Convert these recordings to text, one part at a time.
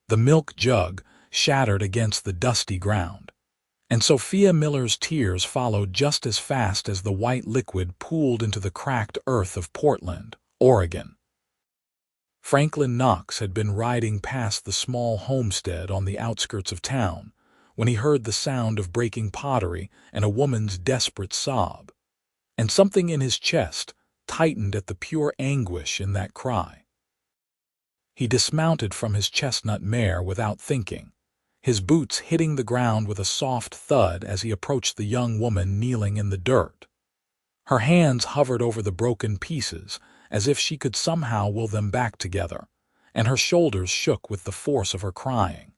The milk jug shattered against the dusty ground, and Sophia Miller's tears followed just as fast as the white liquid pooled into the cracked earth of Portland, Oregon. Franklin Knox had been riding past the small homestead on the outskirts of town when he heard the sound of breaking pottery and a woman's desperate sob, and something in his chest tightened at the pure anguish in that cry. He dismounted from his chestnut mare without thinking, his boots hitting the ground with a soft thud as he approached the young woman kneeling in the dirt. Her hands hovered over the broken pieces as if she could somehow will them back together, and her shoulders shook with the force of her crying.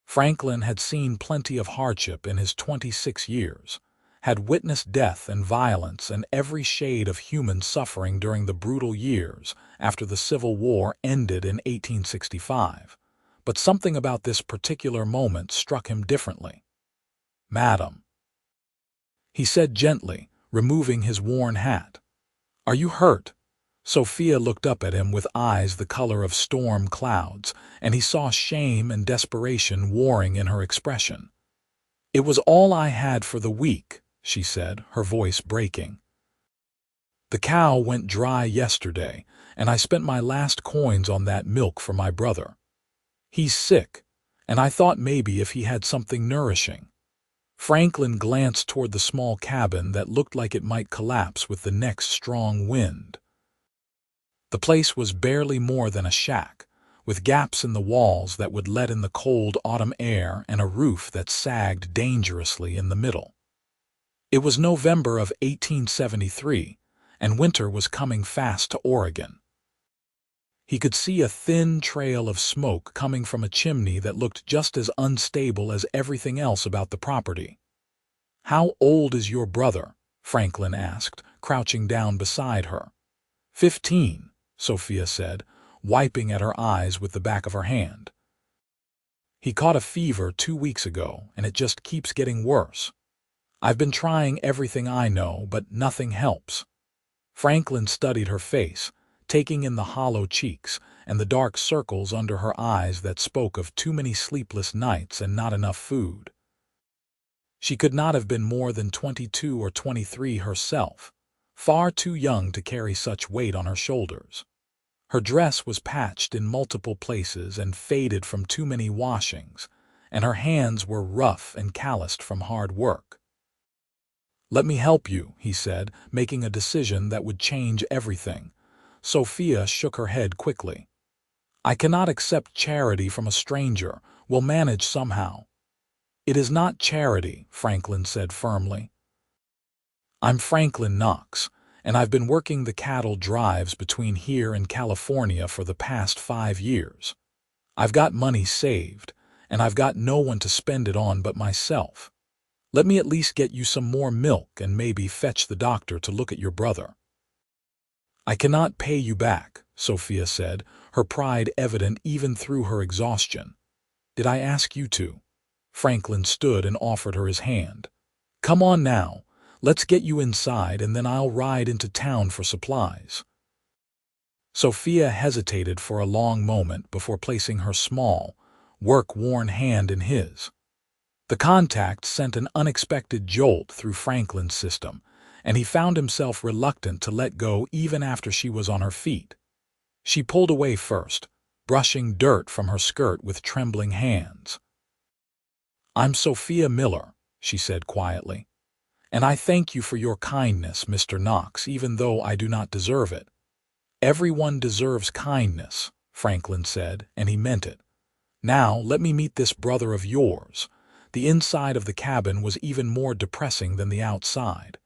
Franklin had seen plenty of hardship in his 26 years, had witnessed death and violence and every shade of human suffering during the brutal years after the Civil War ended in 1865, but something about this particular moment struck him differently. "Madam," he said gently, removing his worn hat. "Are you hurt?" Sophia looked up at him with eyes the color of storm clouds, and he saw shame and desperation warring in her expression. "It was all I had for the week," she said, her voice breaking. "The cow went dry yesterday, and I spent my last coins on that milk for my brother. He's sick, and I thought maybe if he had something nourishing." Franklin glanced toward the small cabin that looked like it might collapse with the next strong wind. The place was barely more than a shack, with gaps in the walls that would let in the cold autumn air and a roof that sagged dangerously in the middle. It was November of 1873, and winter was coming fast to Oregon. He could see a thin trail of smoke coming from a chimney that looked just as unstable as everything else about the property. "How old is your brother?" Franklin asked, crouching down beside her. 15, Sophia said, wiping at her eyes with the back of her hand. "He caught a fever 2 weeks ago, and it just keeps getting worse. I've been trying everything I know, but nothing helps." Franklin studied her face, taking in the hollow cheeks and the dark circles under her eyes that spoke of too many sleepless nights and not enough food. She could not have been more than 22 or 23 herself, far too young to carry such weight on her shoulders. Her dress was patched in multiple places and faded from too many washings, and her hands were rough and calloused from hard work. "Let me help you," he said, making a decision that would change everything. Sophia shook her head quickly. "I cannot accept charity from a stranger. We'll manage somehow." "It is not charity," Franklin said firmly. "I'm Franklin Knox, and I've been working the cattle drives between here and California for the past 5 years. I've got money saved, and I've got no one to spend it on but myself. Let me at least get you some more milk and maybe fetch the doctor to look at your brother." "I cannot pay you back," Sophia said, her pride evident even through her exhaustion. "Did I ask you to?" Franklin stood and offered her his hand. "Come on now, let's get you inside and then I'll ride into town for supplies." Sophia hesitated for a long moment before placing her small, work-worn hand in his. The contact sent an unexpected jolt through Franklin's system, and he found himself reluctant to let go even after she was on her feet. She pulled away first, brushing dirt from her skirt with trembling hands. "I'm Sophia Miller," she said quietly, "and I thank you for your kindness, Mr. Knox, even though I do not deserve it." "Everyone deserves kindness," Franklin said, and he meant it. "Now let me meet this brother of yours." The inside of the cabin was even more depressing than the outside.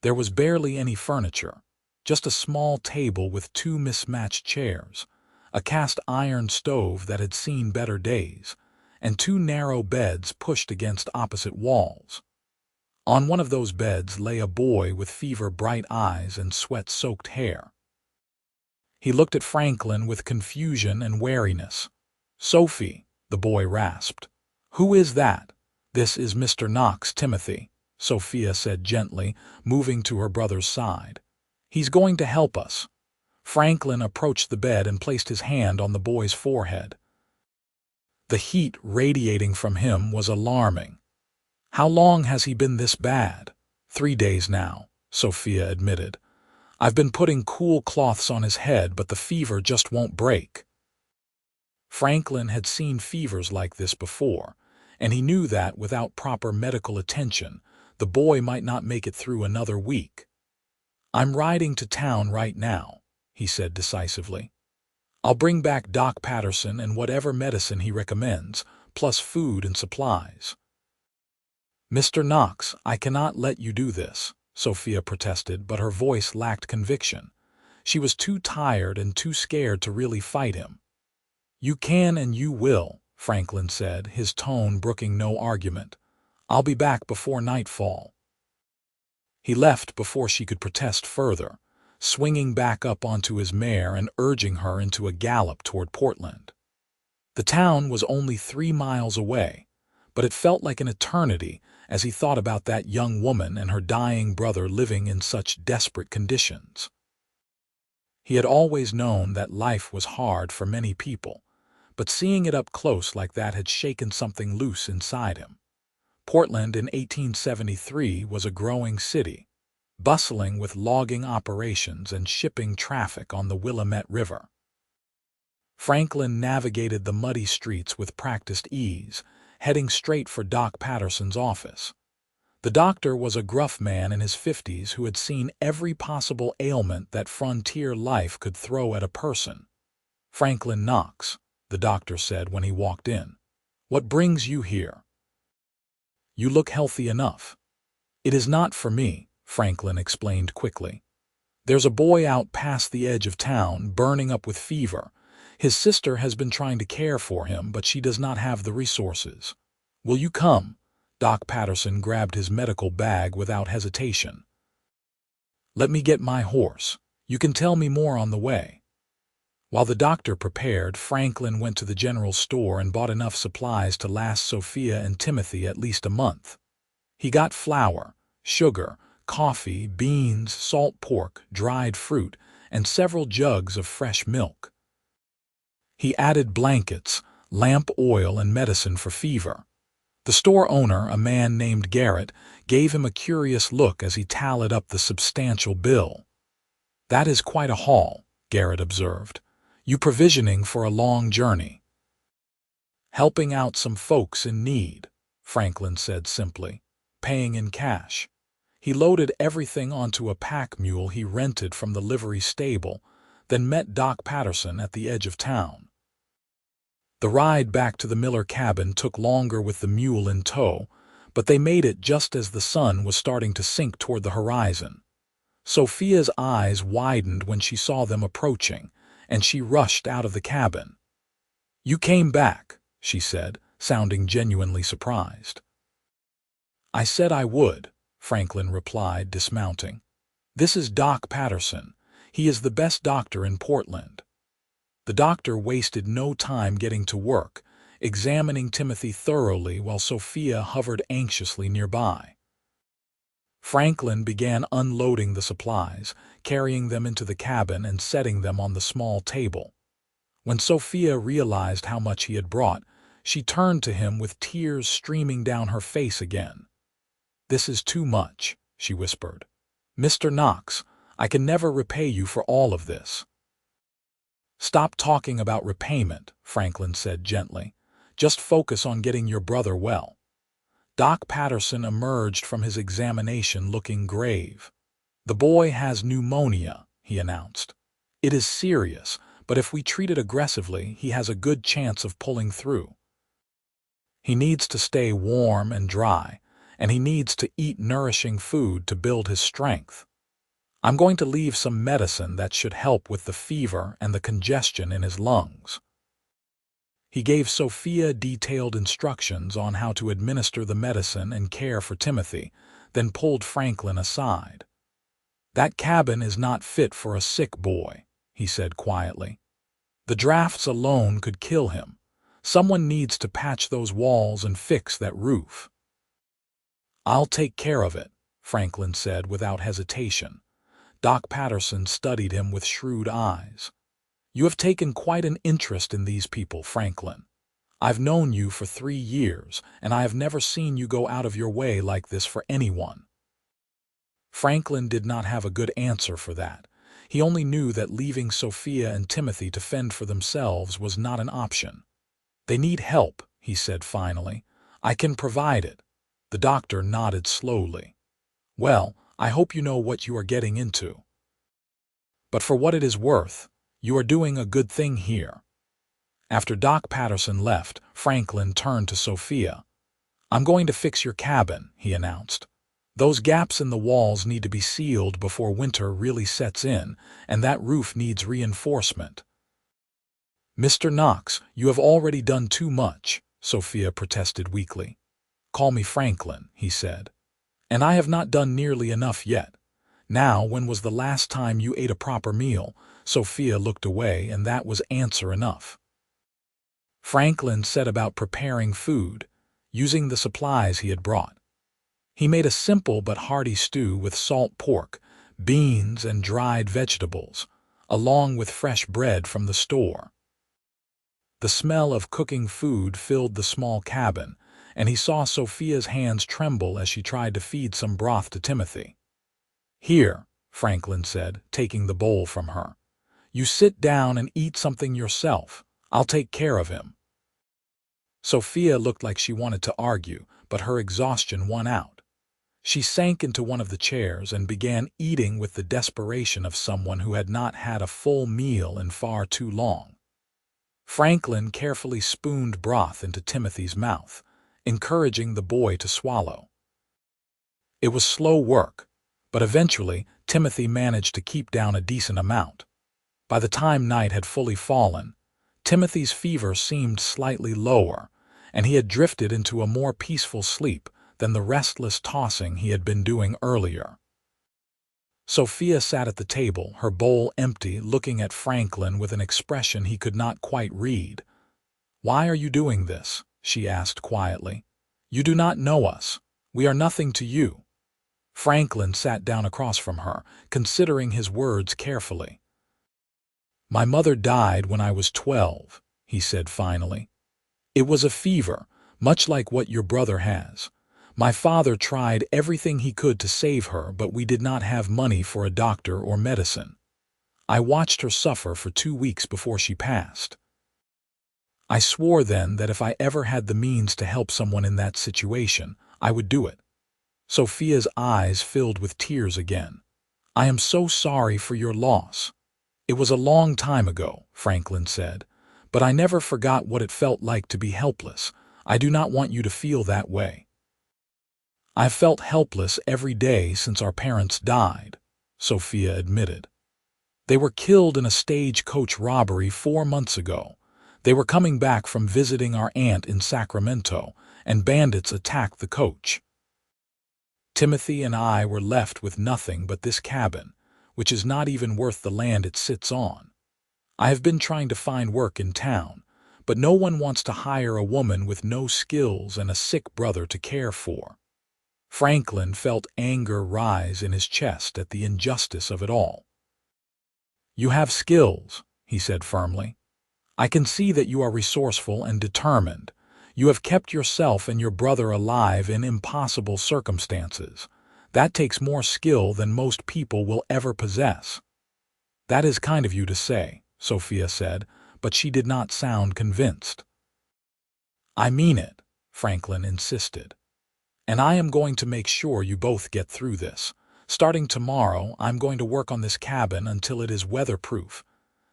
There was barely any furniture, just a small table with 2 mismatched chairs, a cast-iron stove that had seen better days, and 2 narrow beds pushed against opposite walls. On one of those beds lay a boy with fever-bright eyes and sweat-soaked hair. He looked at Franklin with confusion and wariness. "Sophie," the boy rasped. "Who is that?" "This is Mr. Knox, Timothy," Sophia said gently, moving to her brother's side. "He's going to help us." Franklin approached the bed and placed his hand on the boy's forehead. The heat radiating from him was alarming. "How long has he been this bad?" "3 days now," Sophia admitted. "I've been putting cool cloths on his head, but the fever just won't break." Franklin had seen fevers like this before, and he knew that without proper medical attention, the boy might not make it through another week. "I'm riding to town right now," he said decisively. "I'll bring back Doc Patterson and whatever medicine he recommends, plus food and supplies." "Mr. Knox, I cannot let you do this," Sophia protested, but her voice lacked conviction. She was too tired and too scared to really fight him. "You can and you will," Franklin said, his tone brooking no argument. "I'll be back before nightfall." He left before she could protest further, swinging back up onto his mare and urging her into a gallop toward Portland. The town was only 3 miles away, but it felt like an eternity as he thought about that young woman and her dying brother living in such desperate conditions. He had always known that life was hard for many people, but seeing it up close like that had shaken something loose inside him. Portland in 1873 was a growing city, bustling with logging operations and shipping traffic on the Willamette River. Franklin navigated the muddy streets with practiced ease, heading straight for Doc Patterson's office. The doctor was a gruff man in his 50s who had seen every possible ailment that frontier life could throw at a person. "Franklin Knox," the doctor said when he walked in. "What brings you here?" "You look healthy enough." "It is not for me," Franklin explained quickly. "There's a boy out past the edge of town, burning up with fever. His sister has been trying to care for him, but she does not have the resources. Will you come?" Doc Patterson grabbed his medical bag without hesitation. "Let me get my horse. You can tell me more on the way." While the doctor prepared, Franklin went to the general store and bought enough supplies to last Sophia and Timothy at least a month. He got flour, sugar, coffee, beans, salt pork, dried fruit, and several jugs of fresh milk. He added blankets, lamp oil, and medicine for fever. The store owner, a man named Garrett, gave him a curious look as he tallied up the substantial bill. "That is quite a haul," Garrett observed. "You provisioning for a long journey." "Helping out some folks in need," Franklin said simply, paying in cash. He loaded everything onto a pack mule he rented from the livery stable, then met Doc Patterson at the edge of town. The ride back to the Miller cabin took longer with the mule in tow, but they made it just as the sun was starting to sink toward the horizon. Sophia's eyes widened when she saw them approaching, and she rushed out of the cabin. "You came back," she said, sounding genuinely surprised. "I said I would," Franklin replied, dismounting. "This is Doc Patterson. He is the best doctor in Portland." The doctor wasted no time getting to work, examining Timothy thoroughly while Sophia hovered anxiously nearby. Franklin began unloading the supplies, carrying them into the cabin and setting them on the small table. When Sophia realized how much he had brought, she turned to him with tears streaming down her face again. "This is too much," she whispered. "Mr. Knox, I can never repay you for all of this." "Stop talking about repayment," Franklin said gently. "Just focus on getting your brother well." Doc Patterson emerged from his examination looking grave. "The boy has pneumonia," he announced. "It is serious, but if we treat it aggressively, he has a good chance of pulling through. He needs to stay warm and dry, and he needs to eat nourishing food to build his strength. I'm going to leave some medicine that should help with the fever and the congestion in his lungs." He gave Sophia detailed instructions on how to administer the medicine and care for Timothy, then pulled Franklin aside. "That cabin is not fit for a sick boy," he said quietly. "The drafts alone could kill him. Someone needs to patch those walls and fix that roof." "I'll take care of it," Franklin said without hesitation. Doc Patterson studied him with shrewd eyes. "You have taken quite an interest in these people, Franklin. I've known you for 3 years, and I have never seen you go out of your way like this for anyone." Franklin did not have a good answer for that. He only knew that leaving Sophia and Timothy to fend for themselves was not an option. "They need help," he said finally. "I can provide it." The doctor nodded slowly. "Well, I hope you know what you are getting into. But for what it is worth, you are doing a good thing here." After Doc Patterson left, Franklin turned to Sophia. "I'm going to fix your cabin," he announced. "Those gaps in the walls need to be sealed before winter really sets in, and that roof needs reinforcement." "Mr. Knox, you have already done too much," Sophia protested weakly. "Call me Franklin," he said. "And I have not done nearly enough yet. Now, when was the last time you ate a proper meal?" Sophia looked away, and that was answer enough. Franklin set about preparing food, using the supplies he had brought. He made a simple but hearty stew with salt pork, beans, and dried vegetables, along with fresh bread from the store. The smell of cooking food filled the small cabin, and he saw Sophia's hands tremble as she tried to feed some broth to Timothy. "Here," Franklin said, taking the bowl from her. "You sit down and eat something yourself. I'll take care of him." Sophia looked like she wanted to argue, but her exhaustion won out. She sank into one of the chairs and began eating with the desperation of someone who had not had a full meal in far too long. Franklin carefully spooned broth into Timothy's mouth, encouraging the boy to swallow. It was slow work, but eventually Timothy managed to keep down a decent amount. By the time night had fully fallen, Timothy's fever seemed slightly lower, and he had drifted into a more peaceful sleep than the restless tossing he had been doing earlier. Sophia sat at the table, her bowl empty, looking at Franklin with an expression he could not quite read. "Why are you doing this?" she asked quietly. "You do not know us. We are nothing to you." Franklin sat down across from her, considering his words carefully. "My mother died when I was 12, he said finally. "It was a fever, much like what your brother has. My father tried everything he could to save her, but we did not have money for a doctor or medicine. I watched her suffer for 2 weeks before she passed. I swore then that if I ever had the means to help someone in that situation, I would do it." Sophia's eyes filled with tears again. "I am so sorry for your loss." "It was a long time ago," Franklin said, "but I never forgot what it felt like to be helpless. I do not want you to feel that way." "I've felt helpless every day since our parents died," Sophia admitted. "They were killed in a stagecoach robbery 4 months ago. They were coming back from visiting our aunt in Sacramento, and bandits attacked the coach. Timothy and I were left with nothing but this cabin, which is not even worth the land it sits on. I have been trying to find work in town, but no one wants to hire a woman with no skills and a sick brother to care for." Franklin felt anger rise in his chest at the injustice of it all. "You have skills," he said firmly. "I can see that you are resourceful and determined. You have kept yourself and your brother alive in impossible circumstances. That takes more skill than most people will ever possess." "That is kind of you to say," Sophia said, but she did not sound convinced. "I mean it," Franklin insisted. "And I am going to make sure you both get through this. Starting tomorrow, I'm going to work on this cabin until it is weatherproof.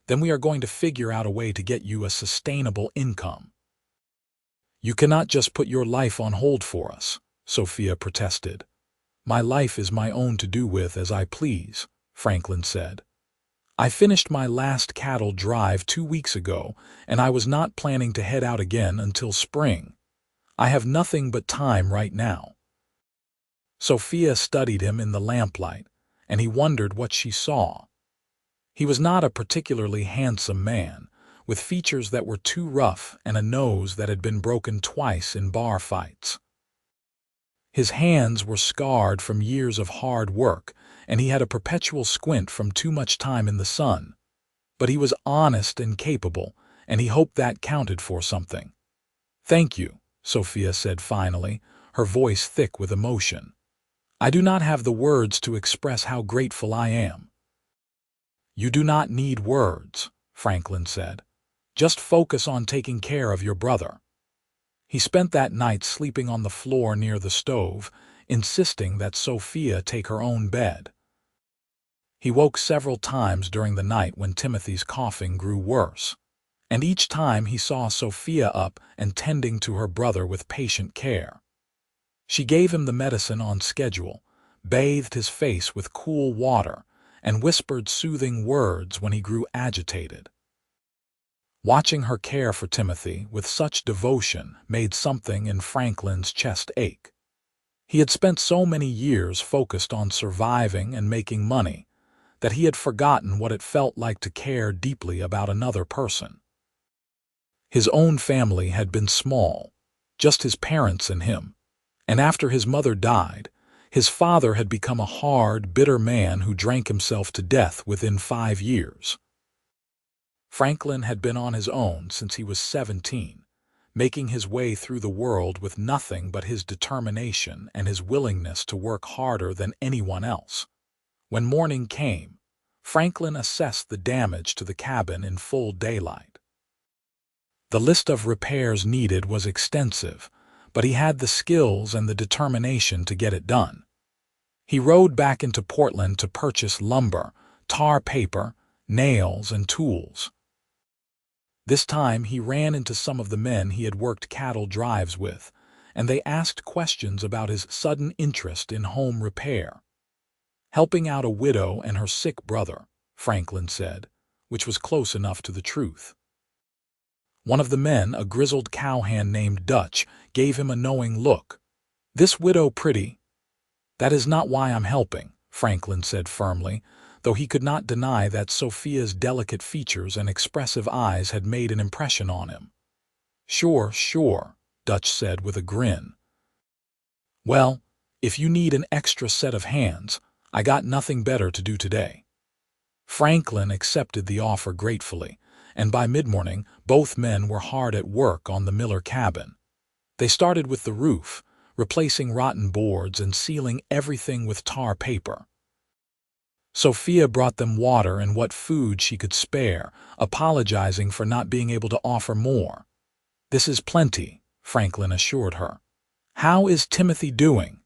Then we are going to figure out a way to get you a sustainable income." "You cannot just put your life on hold for us," Sophia protested. "My life is my own to do with as I please," Franklin said. "I finished my last cattle drive 2 weeks ago, and I was not planning to head out again until spring. I have nothing but time right now." Sophia studied him in the lamplight, and he wondered what she saw. He was not a particularly handsome man, with features that were too rough and a nose that had been broken twice in bar fights. His hands were scarred from years of hard work, and he had a perpetual squint from too much time in the sun. But he was honest and capable, and he hoped that counted for something. "Thank you," Sophia said finally, her voice thick with emotion. "I do not have the words to express how grateful I am." "You do not need words," Franklin said. "Just focus on taking care of your brother." He spent that night sleeping on the floor near the stove, insisting that Sophia take her own bed. He woke several times during the night when Timothy's coughing grew worse, and each time he saw Sophia up and tending to her brother with patient care. She gave him the medicine on schedule, bathed his face with cool water, and whispered soothing words when he grew agitated. Watching her care for Timothy with such devotion made something in Franklin's chest ache. He had spent so many years focused on surviving and making money that he had forgotten what it felt like to care deeply about another person. His own family had been small, just his parents and him, and after his mother died, his father had become a hard, bitter man who drank himself to death within 5 years. Franklin had been on his own since he was 17, making his way through the world with nothing but his determination and his willingness to work harder than anyone else. When morning came, Franklin assessed the damage to the cabin in full daylight. The list of repairs needed was extensive, but he had the skills and the determination to get it done. He rode back into Portland to purchase lumber, tar paper, nails, and tools. This time he ran into some of the men he had worked cattle drives with, and they asked questions about his sudden interest in home repair. "Helping out a widow and her sick brother," Franklin said, which was close enough to the truth. One of the men, a grizzled cowhand named Dutch, gave him a knowing look. "This widow pretty?" "That is not why I'm helping," Franklin said firmly, though he could not deny that Sophia's delicate features and expressive eyes had made an impression on him. "Sure, sure," Dutch said with a grin. "Well, if you need an extra set of hands, I got nothing better to do today." Franklin accepted the offer gratefully, and by mid-morning both men were hard at work on the Miller cabin. They started with the roof, replacing rotten boards and sealing everything with tar paper. Sophia brought them water and what food she could spare, apologizing for not being able to offer more. "This is plenty," Franklin assured her. "How is Timothy doing?"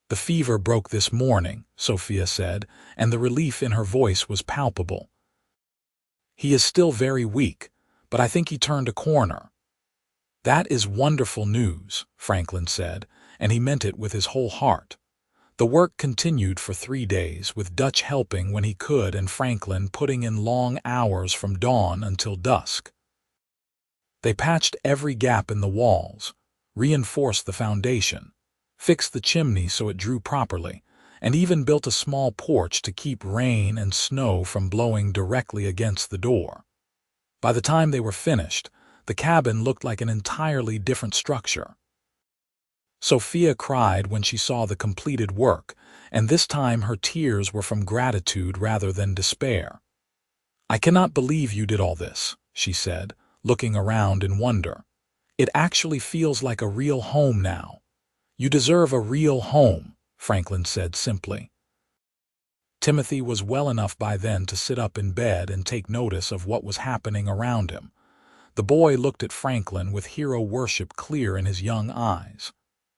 "The fever broke this morning," Sophia said, and the relief in her voice was palpable. "He is still very weak, but I think he turned a corner." "That is wonderful news," Franklin said, and he meant it with his whole heart. The work continued for 3 days, with Dutch helping when he could and Franklin putting in long hours from dawn until dusk. They patched every gap in the walls, reinforced the foundation, fixed the chimney so it drew properly, and even built a small porch to keep rain and snow from blowing directly against the door. By the time they were finished, the cabin looked like an entirely different structure. Sophia cried when she saw the completed work, and this time her tears were from gratitude rather than despair. "I cannot believe you did all this," she said, looking around in wonder. "It actually feels like a real home now." "You deserve a real home," Franklin said simply. Timothy was well enough by then to sit up in bed and take notice of what was happening around him. The boy looked at Franklin with hero worship clear in his young eyes.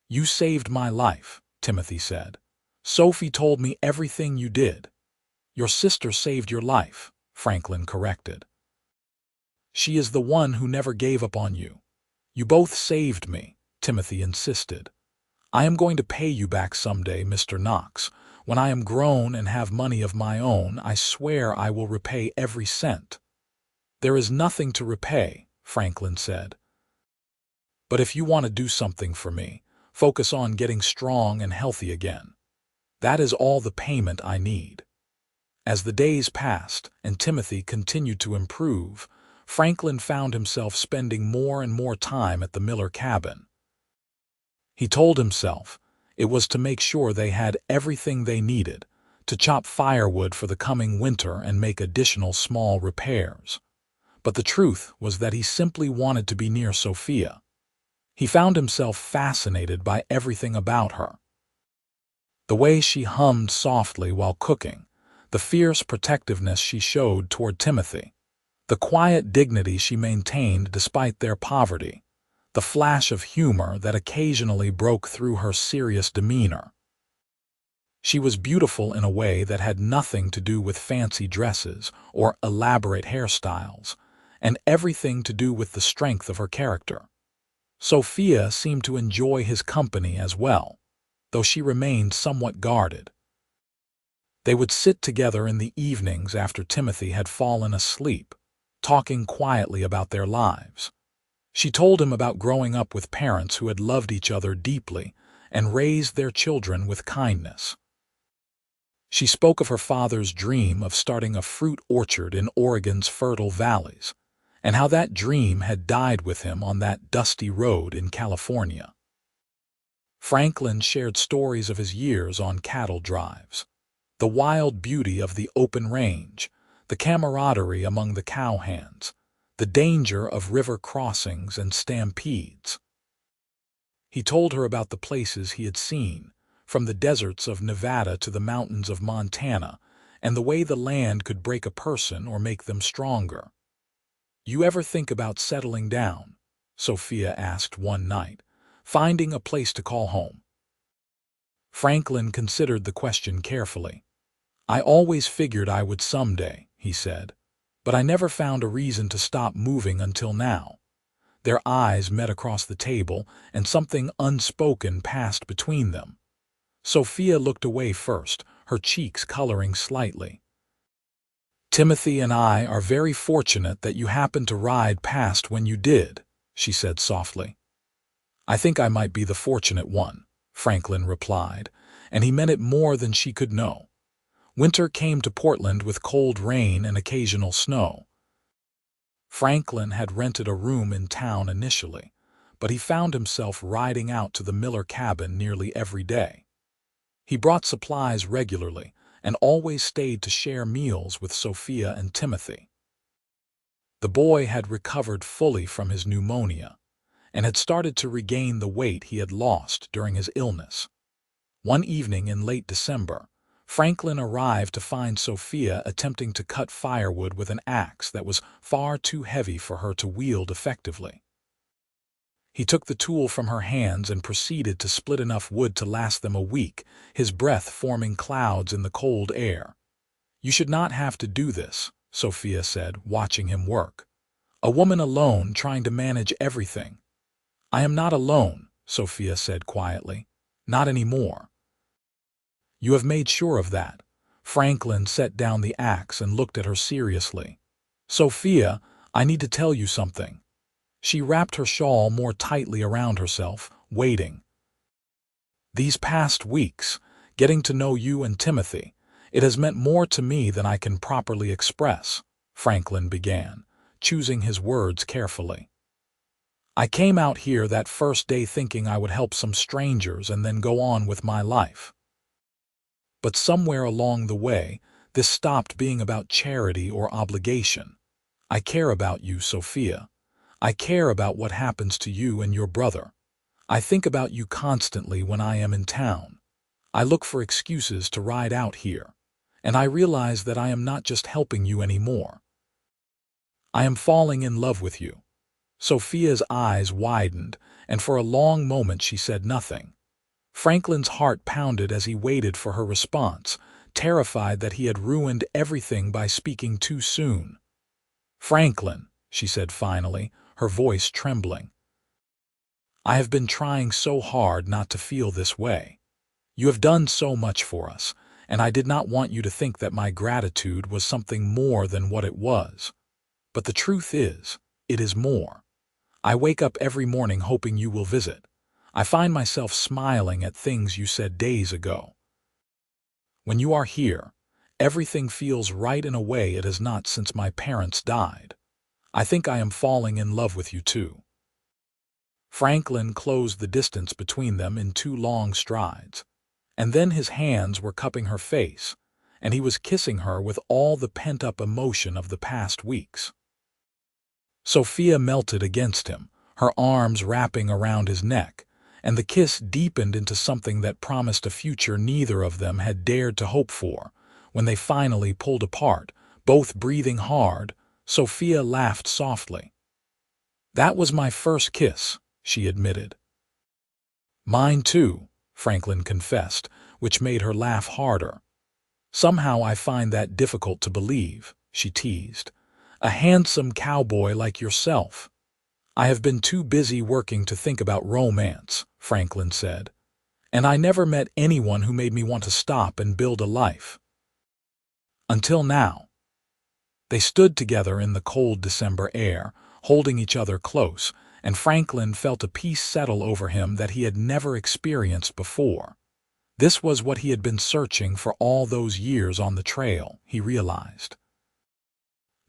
"You saved my life," Timothy said. "Sophie told me everything you did." "Your sister saved your life," Franklin corrected. "She is the one who never gave up on you." "You both saved me," Timothy insisted. "I am going to pay you back someday, Mr. Knox. When I am grown and have money of my own, I swear I will repay every cent." "There is nothing to repay," Franklin said. "But if you want to do something for me, focus on getting strong and healthy again. That is all the payment I need." As the days passed and Timothy continued to improve, Franklin found himself spending more and more time at the Miller cabin. He told himself it was to make sure they had everything they needed, to chop firewood for the coming winter and make additional small repairs. But the truth was that he simply wanted to be near Sophia. He found himself fascinated by everything about her. The way she hummed softly while cooking, the fierce protectiveness she showed toward Timothy, the quiet dignity she maintained despite their poverty, the flash of humor that occasionally broke through her serious demeanor. She was beautiful in a way that had nothing to do with fancy dresses or elaborate hairstyles, and everything to do with the strength of her character. Sophia seemed to enjoy his company as well, though she remained somewhat guarded. They would sit together in the evenings after Timothy had fallen asleep, talking quietly about their lives. She told him about growing up with parents who had loved each other deeply and raised their children with kindness. She spoke of her father's dream of starting a fruit orchard in Oregon's fertile valleys, and how that dream had died with him on that dusty road in California. Franklin shared stories of his years on cattle drives, the wild beauty of the open range, the camaraderie among the cowhands, the danger of river crossings and stampedes. He told her about the places he had seen, from the deserts of Nevada to the mountains of Montana, and the way the land could break a person or make them stronger. "You ever think about settling down?" Sophia asked one night, finding a place to call home. Franklin considered the question carefully. "I always figured I would someday," he said, "but I never found a reason to stop moving until now." Their eyes met across the table, and something unspoken passed between them. Sophia looked away first, her cheeks coloring slightly. "Timothy and I are very fortunate that you happened to ride past when you did," she said softly. "I think I might be the fortunate one," Franklin replied, and he meant it more than she could know. Winter came to Portland with cold rain and occasional snow. Franklin had rented a room in town initially, but he found himself riding out to the Miller cabin nearly every day. He brought supplies regularly and always stayed to share meals with Sophia and Timothy. The boy had recovered fully from his pneumonia and had started to regain the weight he had lost during his illness. One evening in late December, Franklin arrived to find Sophia attempting to cut firewood with an axe that was far too heavy for her to wield effectively. He took the tool from her hands and proceeded to split enough wood to last them a week, his breath forming clouds in the cold air. "You should not have to do this," Sophia said, watching him work. "A woman alone trying to manage everything." "I am not alone," Sophia said quietly. "Not anymore." "You have made sure of that." Franklin set down the axe and looked at her seriously. "Sophia, I need to tell you something." She wrapped her shawl more tightly around herself, waiting. "These past weeks, getting to know you and Timothy, it has meant more to me than I can properly express," Franklin began, choosing his words carefully. "I came out here that first day thinking I would help some strangers and then go on with my life. But somewhere along the way, this stopped being about charity or obligation. I care about you, Sophia. I care about what happens to you and your brother. I think about you constantly when I am in town. I look for excuses to ride out here, and I realize that I am not just helping you anymore. I am falling in love with you." Sophia's eyes widened, and for a long moment she said nothing. Franklin's heart pounded as he waited for her response, terrified that he had ruined everything by speaking too soon. "Franklin," she said finally, her voice trembling, "I have been trying so hard not to feel this way. You have done so much for us, and I did not want you to think that my gratitude was something more than what it was. But the truth is, it is more. I wake up every morning hoping you will visit. I find myself smiling at things you said days ago. When you are here, everything feels right in a way it has not since my parents died. I think I am falling in love with you too." Franklin closed the distance between them in 2 long strides, and then his hands were cupping her face, and he was kissing her with all the pent-up emotion of the past weeks. Sophia melted against him, her arms wrapping around his neck, and the kiss deepened into something that promised a future neither of them had dared to hope for. When they finally pulled apart, both breathing hard, Sophia laughed softly. "That was my first kiss," she admitted. "Mine too," Franklin confessed, which made her laugh harder. "Somehow I find that difficult to believe," she teased. "A handsome cowboy like yourself." "I have been too busy working to think about romance," Franklin said. "And I never met anyone who made me want to stop and build a life. Until now." They stood together in the cold December air, holding each other close, and Franklin felt a peace settle over him that he had never experienced before. This was what he had been searching for all those years on the trail, he realized.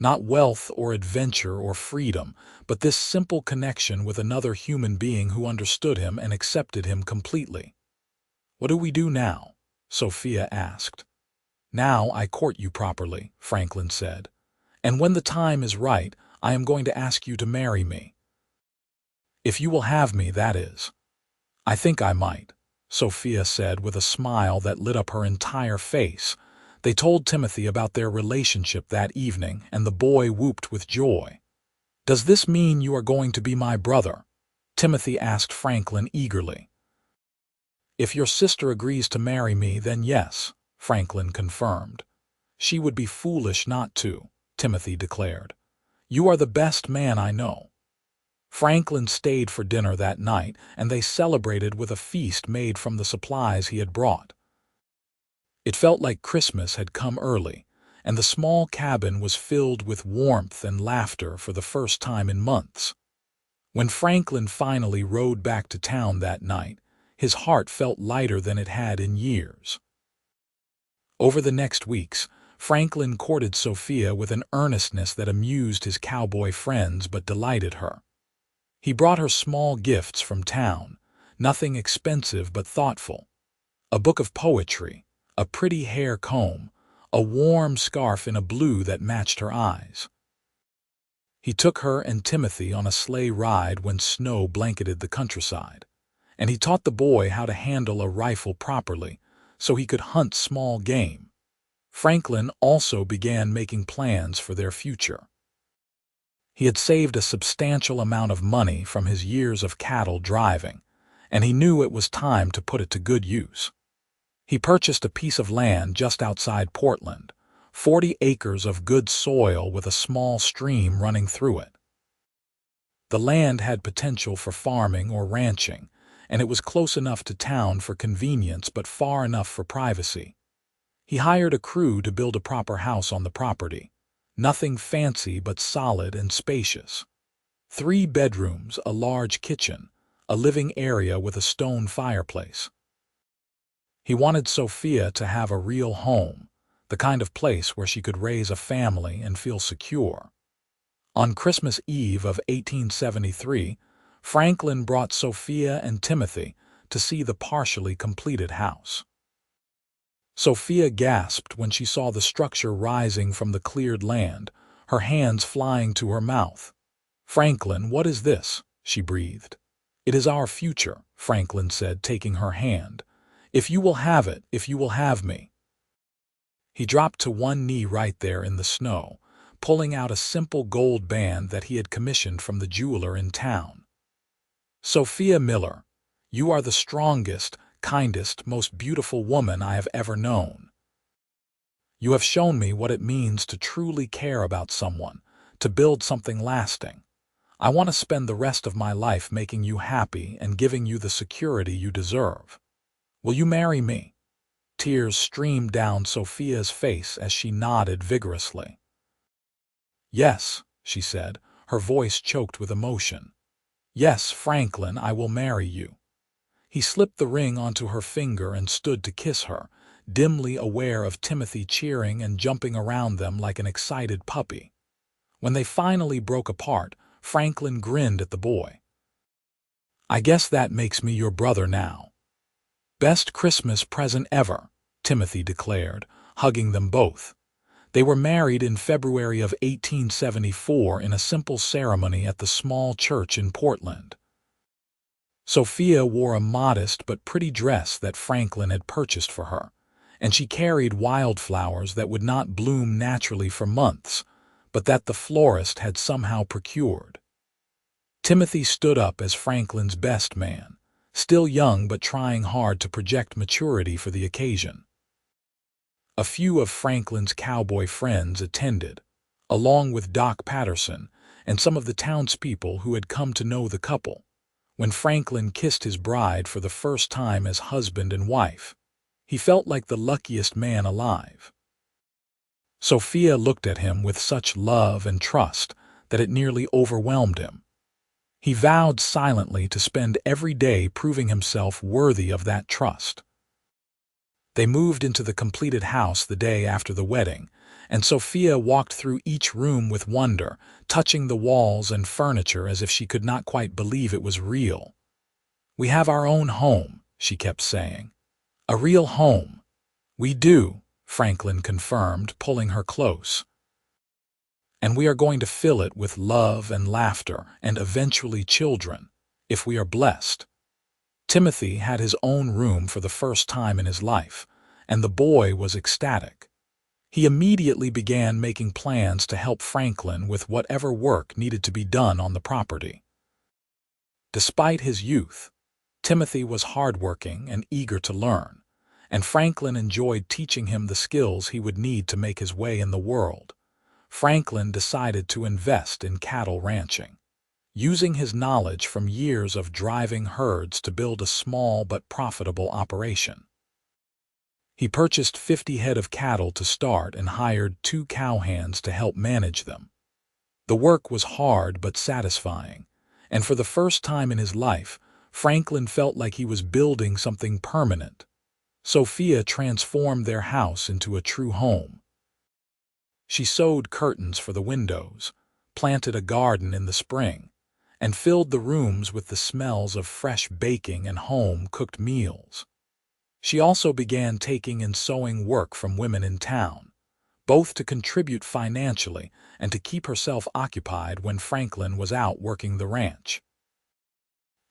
Not wealth or adventure or freedom, but this simple connection with another human being who understood him and accepted him completely. "What do we do now?" Sophia asked. "Now I court you properly," Franklin said. "And when the time is right, I am going to ask you to marry me. If you will have me, that is." "I think I might," Sophia said with a smile that lit up her entire face. They told Timothy about their relationship that evening, and the boy whooped with joy. "Does this mean you are going to be my brother?" Timothy asked Franklin eagerly. "If your sister agrees to marry me, then yes," Franklin confirmed. "She would be foolish not to," Timothy declared. "You are the best man I know." Franklin stayed for dinner that night, and they celebrated with a feast made from the supplies he had brought. It felt like Christmas had come early, and the small cabin was filled with warmth and laughter for the first time in months. When Franklin finally rode back to town that night, his heart felt lighter than it had in years. Over the next weeks, Franklin courted Sophia with an earnestness that amused his cowboy friends but delighted her. He brought her small gifts from town, nothing expensive but thoughtful. A book of poetry, a pretty hair comb, a warm scarf in a blue that matched her eyes. He took her and Timothy on a sleigh ride when snow blanketed the countryside, and he taught the boy how to handle a rifle properly so he could hunt small game. Franklin also began making plans for their future. He had saved a substantial amount of money from his years of cattle driving, and he knew it was time to put it to good use. He purchased a piece of land just outside Portland, 40 acres of good soil with a small stream running through it. The land had potential for farming or ranching, and it was close enough to town for convenience but far enough for privacy. He hired a crew to build a proper house on the property. Nothing fancy but solid and spacious. 3 bedrooms, a large kitchen, a living area with a stone fireplace. He wanted Sophia to have a real home, the kind of place where she could raise a family and feel secure. On Christmas Eve of 1873, Franklin brought Sophia and Timothy to see the partially completed house. Sophia gasped when she saw the structure rising from the cleared land, her hands flying to her mouth. "Franklin, what is this?" she breathed. "It is our future," Franklin said, taking her hand. "If you will have it, if you will have me." He dropped to one knee right there in the snow, pulling out a simple gold band that he had commissioned from the jeweler in town. "Sophia Miller, you are the strongest, kindest, most beautiful woman I have ever known. You have shown me what it means to truly care about someone, to build something lasting. I want to spend the rest of my life making you happy and giving you the security you deserve. Will you marry me?" Tears streamed down Sophia's face as she nodded vigorously. "Yes," she said, her voice choked with emotion. "Yes, Franklin, I will marry you." He slipped the ring onto her finger and stood to kiss her, dimly aware of Timothy cheering and jumping around them like an excited puppy. When they finally broke apart, Franklin grinned at the boy. "I guess that makes me your brother now." "Best Christmas present ever," Timothy declared, hugging them both. They were married in February of 1874 in a simple ceremony at the small church in Portland. Sophia wore a modest but pretty dress that Franklin had purchased for her, and she carried wildflowers that would not bloom naturally for months, but that the florist had somehow procured. Timothy stood up as Franklin's best man, still young but trying hard to project maturity for the occasion. A few of Franklin's cowboy friends attended, along with Doc Patterson and some of the townspeople who had come to know the couple. When Franklin kissed his bride for the first time as husband and wife, he felt like the luckiest man alive. Sophia looked at him with such love and trust that it nearly overwhelmed him. He vowed silently to spend every day proving himself worthy of that trust. They moved into the completed house the day after the wedding, and Sophia walked through each room with wonder, touching the walls and furniture as if she could not quite believe it was real. "We have our own home," she kept saying. "A real home." "We do," Franklin confirmed, pulling her close. "And we are going to fill it with love and laughter and eventually children, if we are blessed." Timothy had his own room for the first time in his life, and the boy was ecstatic. He immediately began making plans to help Franklin with whatever work needed to be done on the property. Despite his youth, Timothy was hardworking and eager to learn, and Franklin enjoyed teaching him the skills he would need to make his way in the world. Franklin decided to invest in cattle ranching, using his knowledge from years of driving herds to build a small but profitable operation. He purchased 50 head of cattle to start and hired 2 cowhands to help manage them. The work was hard but satisfying, and for the first time in his life, Franklin felt like he was building something permanent. Sophia transformed their house into a true home. She sewed curtains for the windows, planted a garden in the spring, and filled the rooms with the smells of fresh baking and home-cooked meals. She also began taking in sewing work from women in town, both to contribute financially and to keep herself occupied when Franklin was out working the ranch.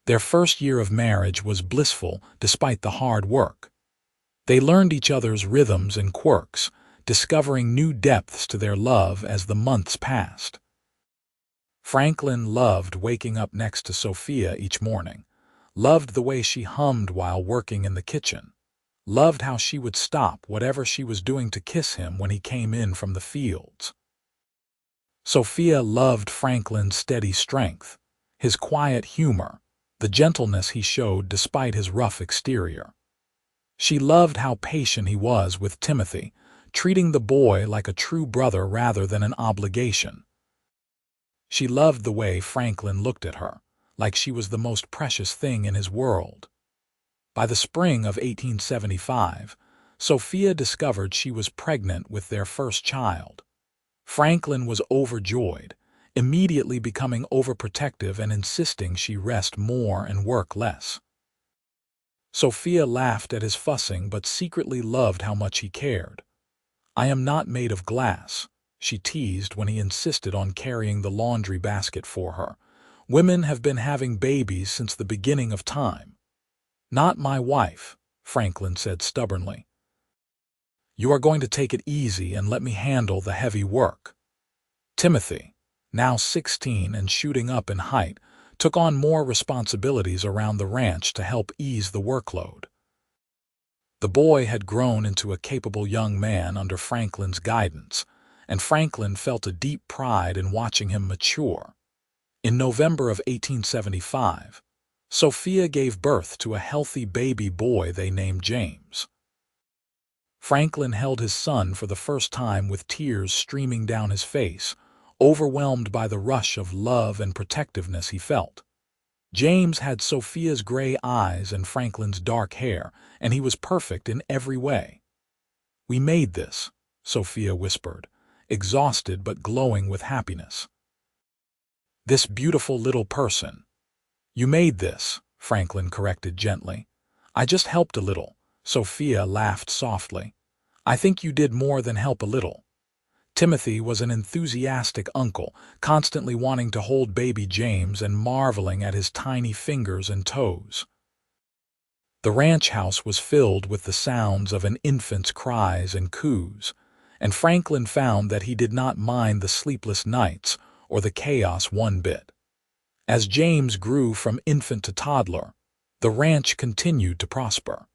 Their first year of marriage was blissful despite the hard work. They learned each other's rhythms and quirks, discovering new depths to their love as the months passed. Franklin loved waking up next to Sophia each morning, loved the way she hummed while working in the kitchen, loved how she would stop whatever she was doing to kiss him when he came in from the fields. Sophia loved Franklin's steady strength, his quiet humor, the gentleness he showed despite his rough exterior. She loved how patient he was with Timothy, treating the boy like a true brother rather than an obligation. She loved the way Franklin looked at her, like she was the most precious thing in his world. By the spring of 1875, Sophia discovered she was pregnant with their first child. Franklin was overjoyed, immediately becoming overprotective and insisting she rest more and work less. Sophia laughed at his fussing but secretly loved how much he cared. "I am not made of glass," she teased when he insisted on carrying the laundry basket for her. "Women have been having babies since the beginning of time." "Not my wife," Franklin said stubbornly. "You are going to take it easy and let me handle the heavy work." Timothy, now 16 and shooting up in height, took on more responsibilities around the ranch to help ease the workload. The boy had grown into a capable young man under Franklin's guidance, and Franklin felt a deep pride in watching him mature. In November of 1875, Sophia gave birth to a healthy baby boy they named James. Franklin held his son for the first time with tears streaming down his face, overwhelmed by the rush of love and protectiveness he felt. James had Sophia's gray eyes and Franklin's dark hair, and he was perfect in every way. "We made this," Sophia whispered, exhausted but glowing with happiness. "This beautiful little person." "You made this," Franklin corrected gently. "I just helped a little," Sophia laughed softly. I think you did more than help a little. Timothy was an enthusiastic uncle, constantly wanting to hold baby James and marveling at his tiny fingers and toes. The ranch house was filled with the sounds of an infant's cries and coos, and Franklin found that he did not mind the sleepless nights or the chaos one bit. As James grew from infant to toddler, the ranch continued to prosper.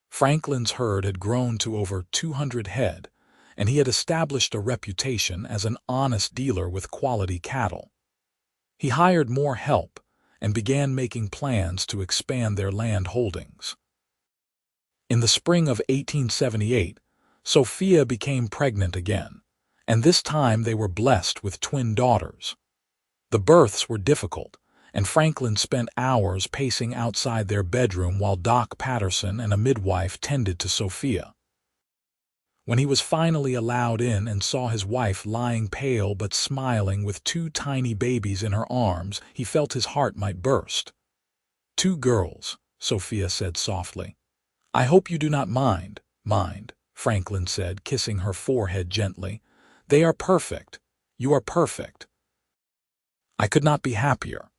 Franklin's herd had grown to over 200 head, and he had established a reputation as an honest dealer with quality cattle. He hired more help and began making plans to expand their land holdings. In the spring of 1878, Sophia became pregnant again, and this time they were blessed with twin daughters. The births were difficult, and Franklin spent hours pacing outside their bedroom while Doc Patterson and a midwife tended to Sophia. When he was finally allowed in and saw his wife lying pale but smiling with two tiny babies in her arms, he felt his heart might burst. "Two girls," Sophia said softly. "I hope you do not mind," Franklin said, kissing her forehead gently. "They are perfect. You are perfect." "I could not be happier."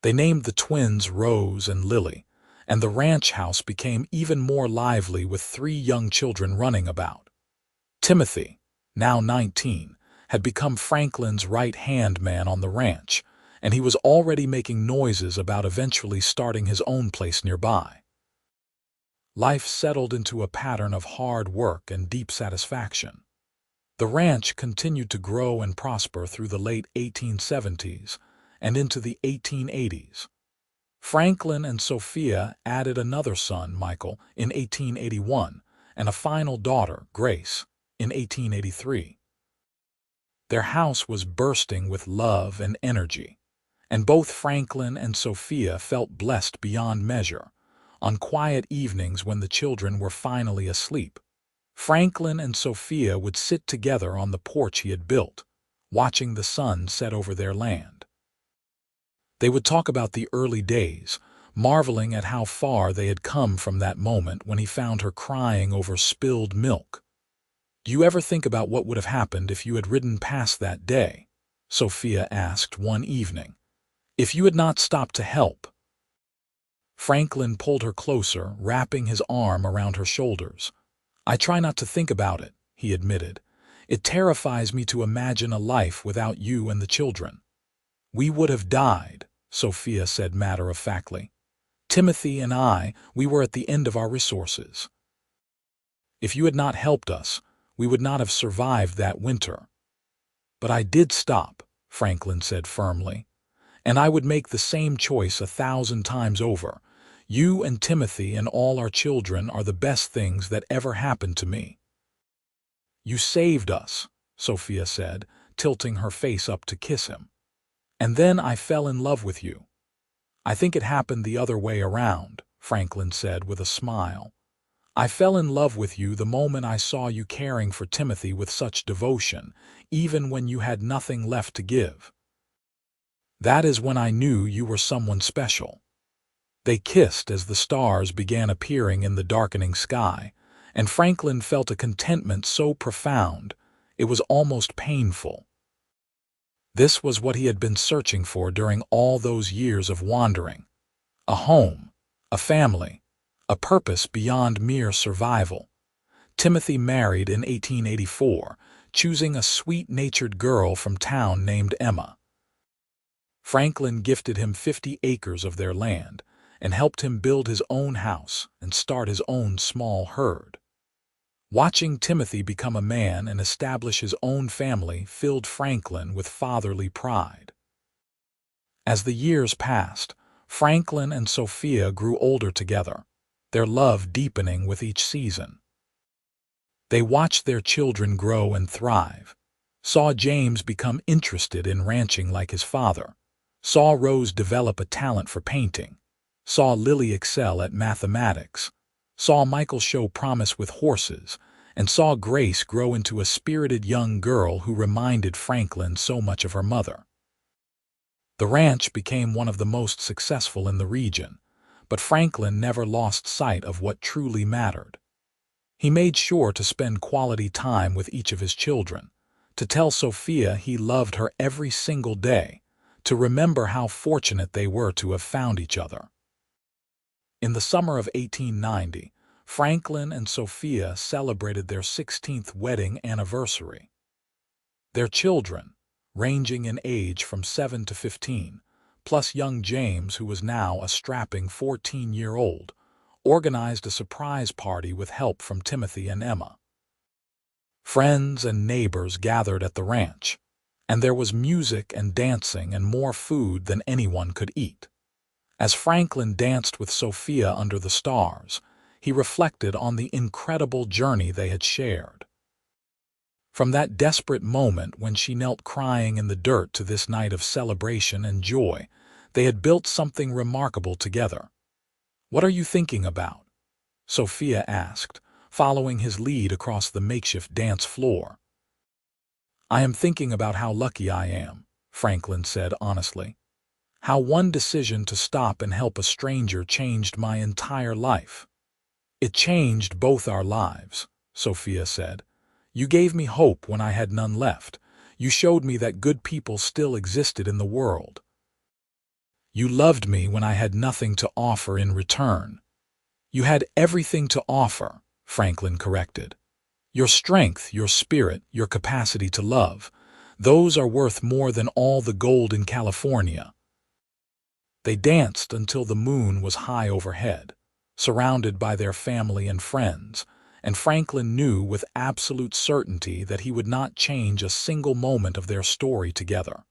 They named the twins Rose and Lily, and the ranch house became even more lively with 3 young children running about. Timothy, now 19, had become Franklin's right-hand man on the ranch, and he was already making noises about eventually starting his own place nearby. Life settled into a pattern of hard work and deep satisfaction. The ranch continued to grow and prosper through the late 1870s and into the 1880s. Franklin and Sophia added another son, Michael, in 1881, and a final daughter, Grace, in 1883. Their house was bursting with love and energy, and both Franklin and Sophia felt blessed beyond measure. On quiet evenings when the children were finally asleep, Franklin and Sophia would sit together on the porch he had built, watching the sun set over their land. They would talk about the early days, marveling at how far they had come from that moment when he found her crying over spilled milk. "Do you ever think about what would have happened if you had ridden past that day?" Sophia asked one evening. "If you had not stopped to help?" Franklin pulled her closer, wrapping his arm around her shoulders. "I try not to think about it," he admitted. "It terrifies me to imagine a life without you and the children." "We would have died," Sophia said matter-of-factly. "Timothy and I, we were at the end of our resources. If you had not helped us, we would not have survived that winter." "But I did stop," Franklin said firmly. "And I would make the same choice 1,000 times over. You and Timothy and all our children are the best things that ever happened to me." "You saved us," Sophia said, tilting her face up to kiss him. "And then I fell in love with you." "I think it happened the other way around," Franklin said with a smile. "I fell in love with you the moment I saw you caring for Timothy with such devotion, even when you had nothing left to give. That is when I knew you were someone special." They kissed as the stars began appearing in the darkening sky, and Franklin felt a contentment so profound it was almost painful. This was what he had been searching for during all those years of wandering: a home, a family, a purpose beyond mere survival. Timothy married in 1884, choosing a sweet-natured girl from town named Emma. Franklin gifted him 50 acres of their land and helped him build his own house and start his own small herd. Watching Timothy become a man and establish his own family filled Franklin with fatherly pride. As the years passed, Franklin and Sophia grew older together, their love deepening with each season. They watched their children grow and thrive, saw James become interested in ranching like his father, saw Rose develop a talent for painting, saw Lily excel at mathematics, saw Michael show promise with horses, and saw Grace grow into a spirited young girl who reminded Franklin so much of her mother. The ranch became one of the most successful in the region, but Franklin never lost sight of what truly mattered. He made sure to spend quality time with each of his children, to tell Sophia he loved her every single day, to remember how fortunate they were to have found each other. In the summer of 1890, Franklin and Sophia celebrated their 16th wedding anniversary. Their children, ranging in age from 7 to 15, plus young James, who was now a strapping 14-year-old, organized a surprise party with help from Timothy and Emma. Friends and neighbors gathered at the ranch, and there was music and dancing and more food than anyone could eat. As Franklin danced with Sophia under the stars, he reflected on the incredible journey they had shared. From that desperate moment when she knelt crying in the dirt to this night of celebration and joy, they had built something remarkable together. "What are you thinking about?" Sophia asked, following his lead across the makeshift dance floor. "I am thinking about how lucky I am," Franklin said honestly. "How one decision to stop and help a stranger changed my entire life." "It changed both our lives," Sophia said. "You gave me hope when I had none left. You showed me that good people still existed in the world. You loved me when I had nothing to offer in return." "You had everything to offer," Franklin corrected. "Your strength, your spirit, your capacity to love, those are worth more than all the gold in California." They danced until the moon was high overhead, surrounded by their family and friends, and Franklin knew with absolute certainty that he would not change a single moment of their story together.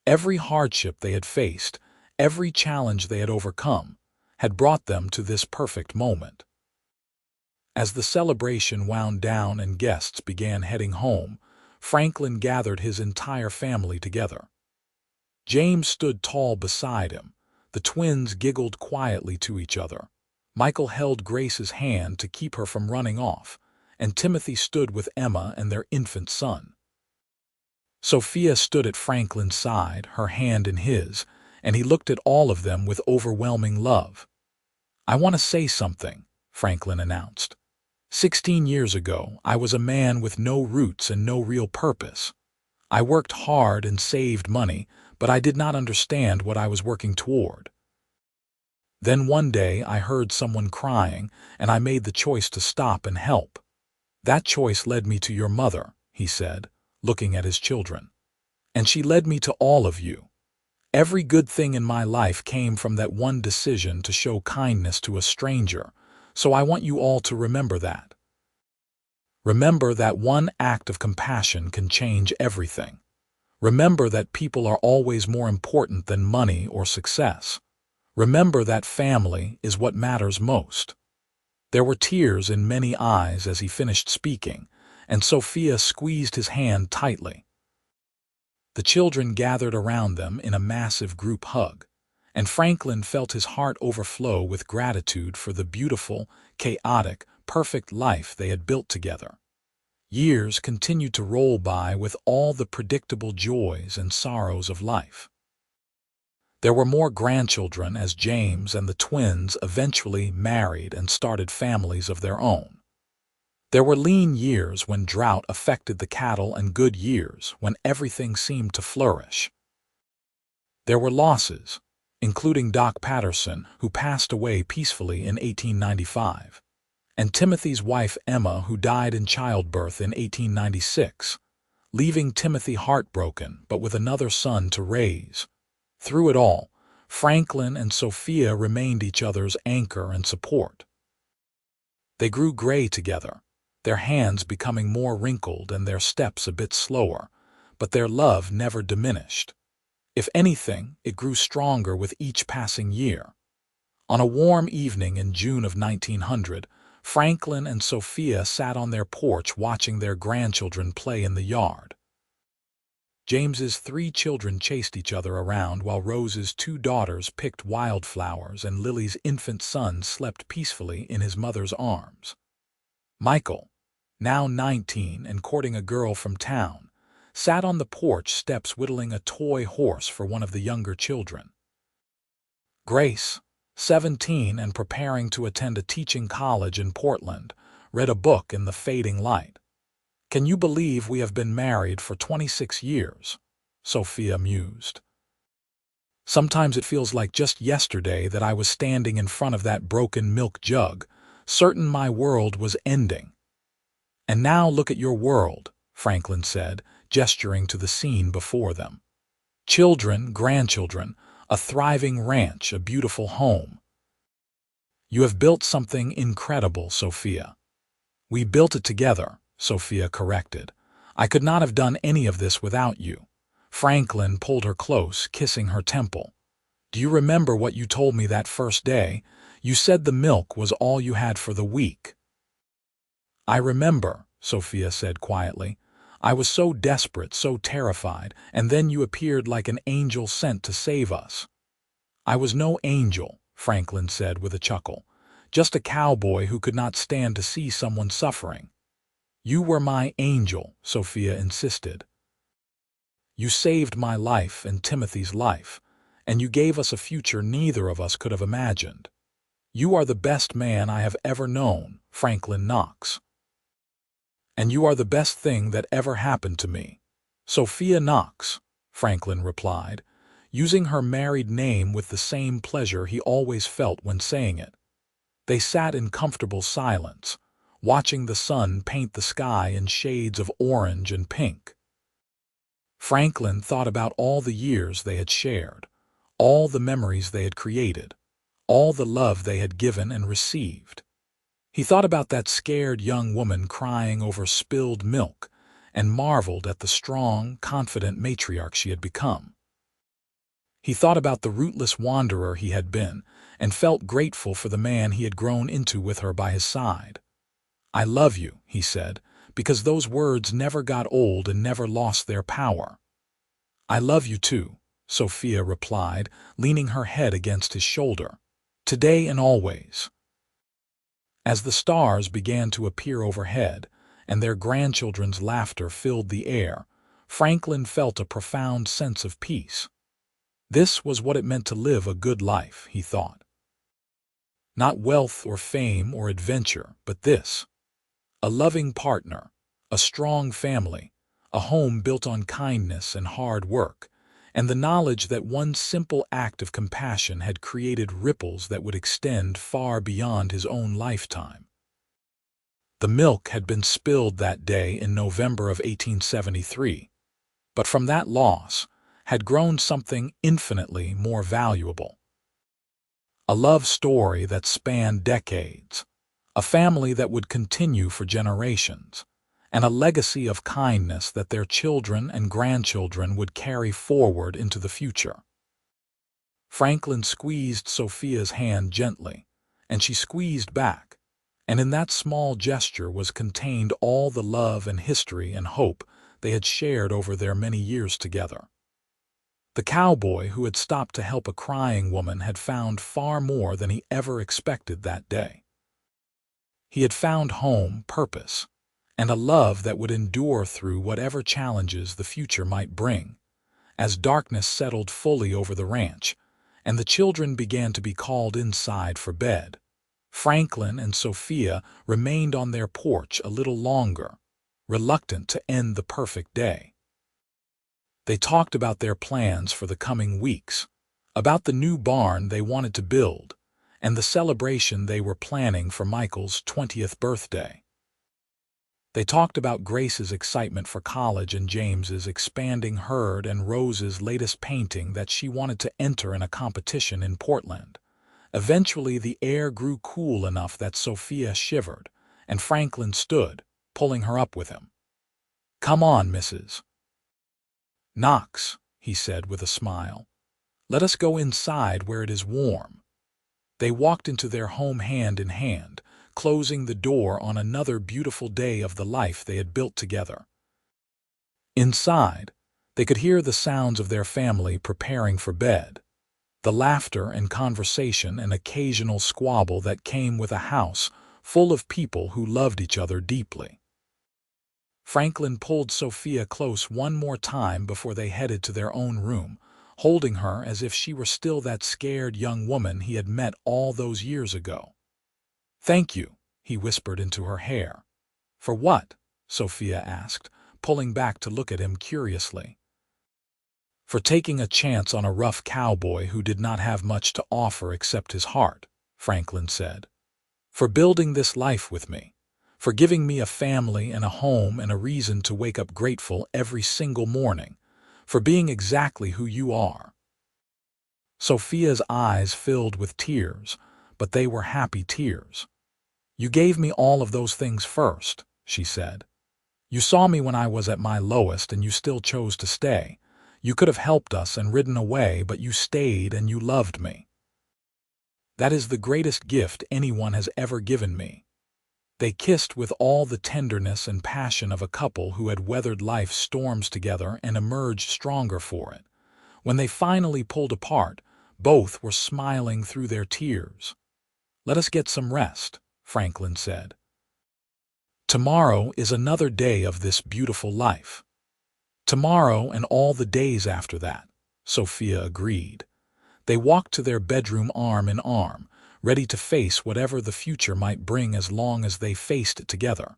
Every hardship they had faced, every challenge they had overcome, had brought them to this perfect moment. As the celebration wound down and guests began heading home, Franklin gathered his entire family together. James stood tall beside him. The twins giggled quietly to each other. Michael held Grace's hand to keep her from running off, and Timothy stood with Emma and their infant son. Sophia stood at Franklin's side, her hand in his, and he looked at all of them with overwhelming love. "I want to say something," Franklin announced. 16 years ago, I was a man with no roots and no real purpose. I worked hard and saved money, but I did not understand what I was working toward. Then one day I heard someone crying, and I made the choice to stop and help. That choice led me to your mother," he said, looking at his children. "And she led me to all of you. Every good thing in my life came from that one decision to show kindness to a stranger, so I want you all to remember that. Remember that one act of compassion can change everything. Remember that people are always more important than money or success. Remember that family is what matters most." There were tears in many eyes as he finished speaking, and Sophia squeezed his hand tightly. The children gathered around them in a massive group hug, and Franklin felt his heart overflow with gratitude for the beautiful, chaotic, perfect life they had built together. Years continued to roll by with all the predictable joys and sorrows of life. There were more grandchildren as James and the twins eventually married and started families of their own. There were lean years when drought affected the cattle and good years when everything seemed to flourish. There were losses, including Doc Patterson, who passed away peacefully in 1895, and Timothy's wife Emma, who died in childbirth in 1896, leaving Timothy heartbroken but with another son to raise. Through it all, Franklin and Sophia remained each other's anchor and support. They grew gray together, their hands becoming more wrinkled and their steps a bit slower, but their love never diminished. If anything, it grew stronger with each passing year. On a warm evening in June of 1900, Franklin and Sophia sat on their porch watching their grandchildren play in the yard. James's 3 children chased each other around while Rose's 2 daughters picked wildflowers and Lily's infant son slept peacefully in his mother's arms. Michael, now 19 and courting a girl from town, sat on the porch steps whittling a toy horse for one of the younger children. Grace, 17 and preparing to attend a teaching college in Portland, read a book in the fading light. Can you believe we have been married for 26 years? Sophia mused. Sometimes it feels like just yesterday that I was standing in front of that broken milk jug, certain my world was ending. And now look at your world, Franklin said, gesturing to the scene before them. Children, grandchildren, a thriving ranch, a beautiful home. You have built something incredible, Sophia. We built it together, Sophia corrected. I could not have done any of this without you. Franklin pulled her close, kissing her temple. Do you remember what you told me that first day? You said the milk was all you had for the week. I remember, Sophia said quietly. I was so desperate, so terrified, and then you appeared like an angel sent to save us. I was no angel, Franklin said with a chuckle. Just a cowboy who could not stand to see someone suffering. You were my angel, Sophia insisted. You saved my life and Timothy's life, and you gave us a future neither of us could have imagined. You are the best man I have ever known, Franklin Knox. And you are the best thing that ever happened to me. Sophia Knox, Franklin replied, using her married name with the same pleasure he always felt when saying it. They sat in comfortable silence, watching the sun paint the sky in shades of orange and pink. Franklin thought about all the years they had shared, all the memories they had created, all the love they had given and received. He thought about that scared young woman crying over spilled milk and marveled at the strong, confident matriarch she had become. He thought about the rootless wanderer he had been and felt grateful for the man he had grown into with her by his side. I love you, he said, because those words never got old and never lost their power. I love you too, Sophia replied, leaning her head against his shoulder. Today and always. As the stars began to appear overhead and their grandchildren's laughter filled the air, Franklin felt a profound sense of peace. This was what it meant to live a good life, he thought. Not wealth or fame or adventure, but this. A loving partner, a strong family, a home built on kindness and hard work, and the knowledge that one simple act of compassion had created ripples that would extend far beyond his own lifetime. The milk had been spilled that day in November of 1873, but from that loss had grown something infinitely more valuable. A love story that spanned decades, a family that would continue for generations, and a legacy of kindness that their children and grandchildren would carry forward into the future. Franklin squeezed Sophia's hand gently, and she squeezed back, and in that small gesture was contained all the love and history and hope they had shared over their many years together. The cowboy who had stopped to help a crying woman had found far more than he ever expected that day. He had found home, purpose, and a love that would endure through whatever challenges the future might bring. As darkness settled fully over the ranch, and the children began to be called inside for bed, Franklin and Sophia remained on their porch a little longer, reluctant to end the perfect day. They talked about their plans for the coming weeks, about the new barn they wanted to build, and the celebration they were planning for Michael's 20th birthday. They talked about Grace's excitement for college and James's expanding herd and Rose's latest painting that she wanted to enter in a competition in Portland. Eventually, the air grew cool enough that Sophia shivered, and Franklin stood, pulling her up with him. "Come on, Mrs. Knox," he said with a smile. "Let us go inside where it is warm." They walked into their home hand in hand, closing the door on another beautiful day of the life they had built together. Inside, they could hear the sounds of their family preparing for bed, the laughter and conversation and occasional squabble that came with a house full of people who loved each other deeply. Franklin pulled Sophia close one more time before they headed to their own room, holding her as if she were still that scared young woman he had met all those years ago. "Thank you," he whispered into her hair. For what? Sophia asked, pulling back to look at him curiously. For taking a chance on a rough cowboy who did not have much to offer except his heart, Franklin said. For building this life with me. For giving me a family and a home and a reason to wake up grateful every single morning. For being exactly who you are. Sophia's eyes filled with tears, but they were happy tears. You gave me all of those things first, she said. You saw me when I was at my lowest and you still chose to stay. You could have helped us and ridden away, but you stayed and you loved me. That is the greatest gift anyone has ever given me. They kissed with all the tenderness and passion of a couple who had weathered life's storms together and emerged stronger for it. When they finally pulled apart, both were smiling through their tears. Let us get some rest, Franklin said. Tomorrow is another day of this beautiful life. Tomorrow and all the days after that, Sophia agreed. They walked to their bedroom arm in arm, ready to face whatever the future might bring as long as they faced it together.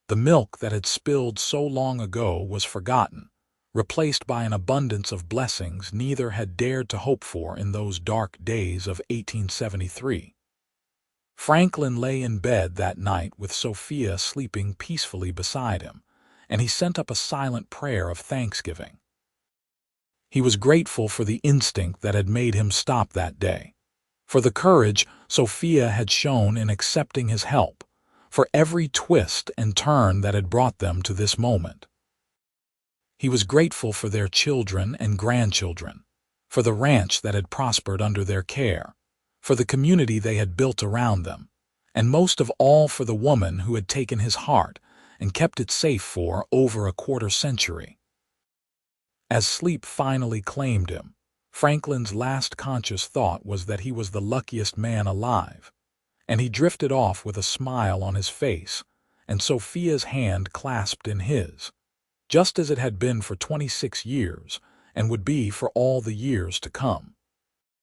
The milk that had spilled so long ago was forgotten, replaced by an abundance of blessings neither had dared to hope for in those dark days of 1873. Franklin lay in bed that night with Sophia sleeping peacefully beside him, and he sent up a silent prayer of thanksgiving. He was grateful for the instinct that had made him stop that day, for the courage Sophia had shown in accepting his help, for every twist and turn that had brought them to this moment. He was grateful for their children and grandchildren, for the ranch that had prospered under their care, for the community they had built around them, and most of all for the woman who had taken his heart and kept it safe for over a quarter-century. As sleep finally claimed him, Franklin's last conscious thought was that he was the luckiest man alive, and he drifted off with a smile on his face and Sophia's hand clasped in his, just as it had been for 26 years and would be for all the years to come.